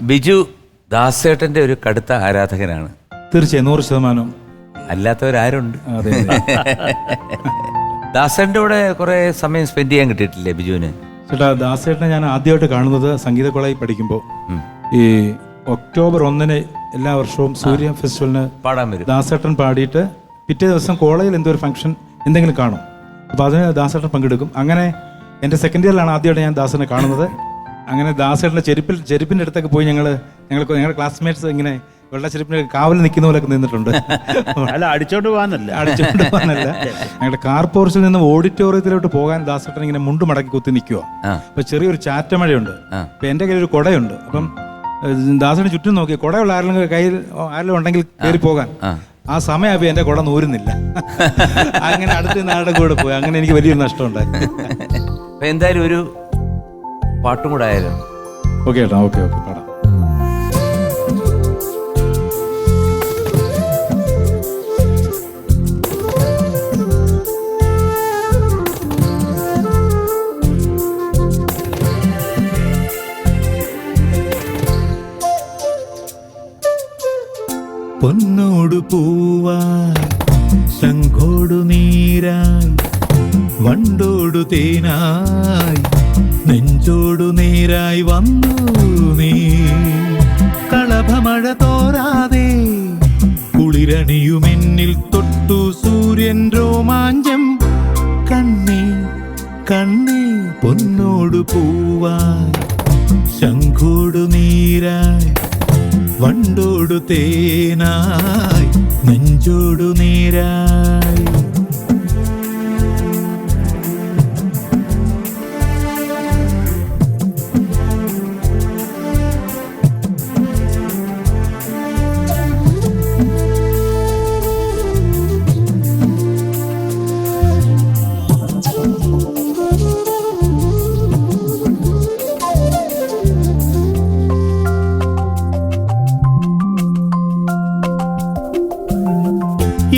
ബിജു ദാസേട്ടന്റെ ഒരു കടുത്ത ആരാധകനാണ്. തീർച്ചയായും 100%. അല്ലാത്തവരാരുണ്ട്? ദാസേട്ടൻ്റെ കൂടെ കുറെ സമയം സ്പെൻഡ് ചെയ്യാൻ കിട്ടിയിട്ടില്ലേ ബിജുവിന്? ചേട്ടാ, ദാസേട്ടനെ ഞാൻ ആദ്യമായിട്ട് കാണുന്നത് സംഗീത കോളേജിൽ പഠിക്കുമ്പോൾ ഈ ഒക്ടോബർ 1 എല്ലാ വർഷവും സൂര്യ ഫെസ്റ്റിവലിന് പാടാൻ വരും. ദാസേട്ടൻ പാടിയിട്ട് പിറ്റേ ദിവസം കോളേജിൽ എന്തോ ഒരു ഫംഗ്ഷൻ എന്തെങ്കിലും കാണും. അപ്പോൾ അതിന് ദാസേട്ടൻ പങ്കെടുക്കും. അങ്ങനെ എൻ്റെ സെക്കൻഡ് ഇയറിലാണ് ആദ്യമായിട്ട് ഞാൻ ദാസനെ കാണുന്നത്. അങ്ങനെ ദാസേട്ടൻ്റെ ചെരുപ്പിൻ്റെ അടുത്തൊക്കെ പോയി ഞങ്ങളുടെ ക്ലാസ്മേറ്റ്സ് ഇങ്ങനെ വെള്ള ചെരുപ്പിന് കാവൽ നിൽക്കുന്ന പോലൊക്കെ നിന്നിട്ടുണ്ട്. അടിച്ചോണ്ട് പോകാനല്ല. ഞങ്ങളുടെ കാർ പോർച്ചിൽ നിന്ന് ഓഡിറ്റോറിയത്തിലോട്ട് പോകാൻ ദാസേട്ടൻ ഇങ്ങനെ മുണ്ട് മടക്കി കുത്തി നിൽക്കുക. അപ്പൊ ചെറിയൊരു ചാറ്റമഴയുണ്ട്. അപ്പൊ എൻ്റെ കയ്യിൽ ഒരു കുടയുണ്ട്. അപ്പം ദാസേട്ടന് ചുറ്റും നോക്കി കുടയുള്ള ആരെങ്കിലും ഉണ്ടെങ്കിൽ കയറി പോകാൻ. ആ സമയം എൻ്റെ കുട നൂരുന്നില്ല. അങ്ങനെ അടുത്ത നാളുടെ കൂടെ പോയി. അങ്ങനെ എനിക്ക് വലിയൊരു നഷ്ടമുണ്ടായി. എന്തായാലും ഒരു പാട്ടും കൂടെ ആയാലും. ഓക്കെ ഏട്ടാ, ഓക്കെ പാടാം. പൊന്നോടു പൂവായി ശംഖോടു നീരായി വണ്ടോടു തേനായി നെഞ്ചോടു നേരായി വന്നു നീ. കളഭമഴ തോരാതെ കുളിരണിയുമെന്നിൽ തൊട്ടു സൂര്യൻ രോമാഞ്ചം. കണ്ണേ കണ്ണേ പൊന്നോടു പൂവായി ശംഖോടു നീരായി വണ്ടോടു തേനായി നെഞ്ചോടു നേരായി.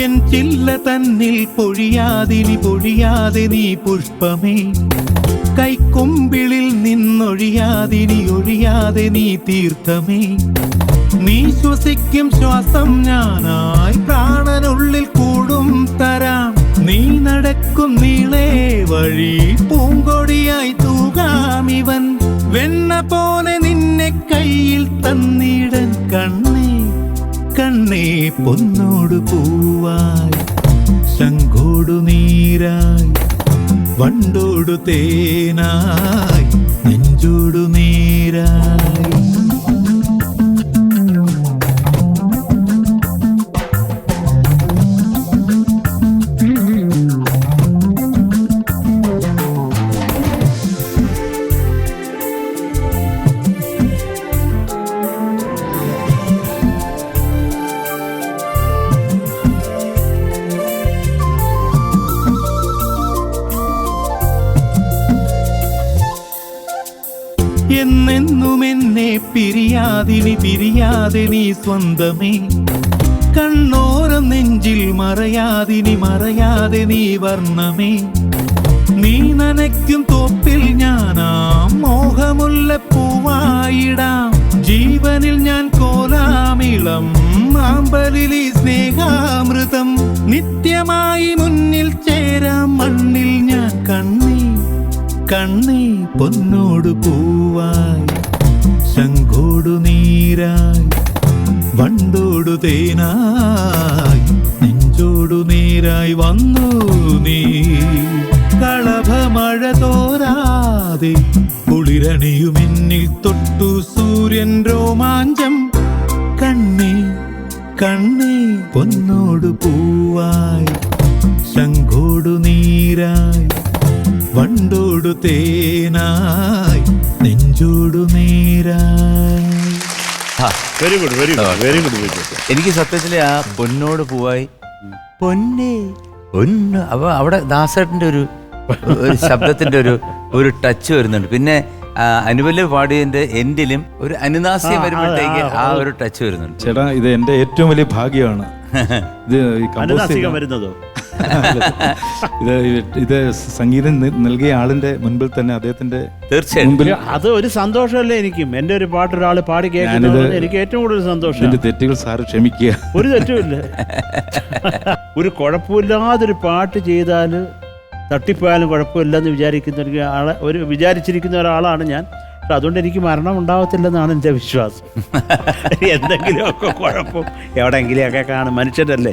എൻ ചില്ല തന്നിൽ പൊഴിയാതെ നീ പുഷ്പമേ, കൈക്കൊമ്പിളിൽ ഒഴിയാതെ നീ തീർത്ഥമേ. നീ ശ്വസിക്കും ശ്വാസം ഞാനായി പ്രാണനുള്ളിൽ കൂടും തരാം. നീ നടക്കും നീളേ വഴി പൂങ്കൊടിയായി തൂകാമിവൻ. വെണ്ണ പോലെ നിന്നെ കയ്യിൽ തന്നിടൻ കണ്ണേ കണ്ണേ പൊന്നോടു പൂവായി ശംഖോടു നീരായി വണ്ടോടു തേനായി നെഞ്ചോടു നേരായി. എന്നെന്നും എന്നെ പിരിയാതെ നീ സ്വന്തമേ. കണ്ണോരം നെഞ്ചിൽ മറയാതെ നീ വർണ്ണമേ. നീ നനയ്ക്കും തോപ്പിൽ ഞാനാം മോഹമുല്ലപ്പൂവായിടാം. ജീവനിൽ ഞാൻ കോലാമിളം ആമ്പലിലി സ്നേഹാമൃതം. നിത്യമായി മുന്നിൽ ചേരാം മണ്ണിൽ ഞാൻ കണ്ണേ കണ്ണേ പൊന്നോടു പൂവായി ശംഖോടു നീരായി വണ്ടോടു തേനായി നെഞ്ചോടു നേരായി വന്നു നീ. കളഭമഴ തോരാതെ കുളിരണിയുമെന്നിൽ തൊട്ടു സൂര്യൻ രോമാഞ്ചം. കണ്ണേ കണ്ണേ പൊന്നോടു പൂവായി ശംഖോടു നീരായി വണ്ടോടു തേനായി നെഞ്ചോടു നേരായി. Very good. എനിക്ക് സത്യത്തില് ആ പൊന്നോട് പൂവായി പൊന്നേ പൊന്ന് അപ്പൊ അവിടെ ദാസേട്ടന്റെ ഒരു ശബ്ദത്തിന്റെ ഒരു ടച്ച് വരുന്നുണ്ട്. പിന്നെ അനുപല്ല് പാടിയതിന്റെ എൻഡിലും ഒരു അനുനാസ്യം വരുമ്പോഴത്തേക്ക് ആ ഒരു ടച്ച് വരുന്നുണ്ട്. ചേട്ടാ, ഇത് എന്റെ ഏറ്റവും വലിയ ഭാഗ്യമാണ്. ഇത് വരുന്നതോ ഇത് സംഗീതം നൽകിയ ആളിന്റെ മുൻപിൽ തന്നെ അദ്ദേഹത്തിന്റെ തീർച്ചയായും മുമ്പിൽ അത് ഒരു സന്തോഷമല്ലേ എനിക്കും. എൻ്റെ ഒരു പാട്ട് ഒരാൾ പാടി കേൾക്കുന്നത് എനിക്ക് ഏറ്റവും കൂടുതൽ സന്തോഷം. ഇതിന്റെ തെറ്റുകൾ സാറ് ക്ഷമിക്കുക. ഒരു തെറ്റുമില്ല. ഒരു കുഴപ്പമില്ലാതൊരു പാട്ട് ചെയ്താൽ തട്ടിപ്പോയാലും കുഴപ്പമില്ലെന്ന് വിചാരിച്ചിരിക്കുന്ന ഒരാളാണ് ഞാൻ. പക്ഷെ അതുകൊണ്ട് എനിക്ക് മരണം ഉണ്ടാവത്തില്ലെന്നാണ് എൻ്റെ വിശ്വാസം. എന്തെങ്കിലുമൊക്കെ കുഴപ്പം എവിടെയെങ്കിലുമൊക്കെ കാണും, മനുഷ്യരല്ലേ.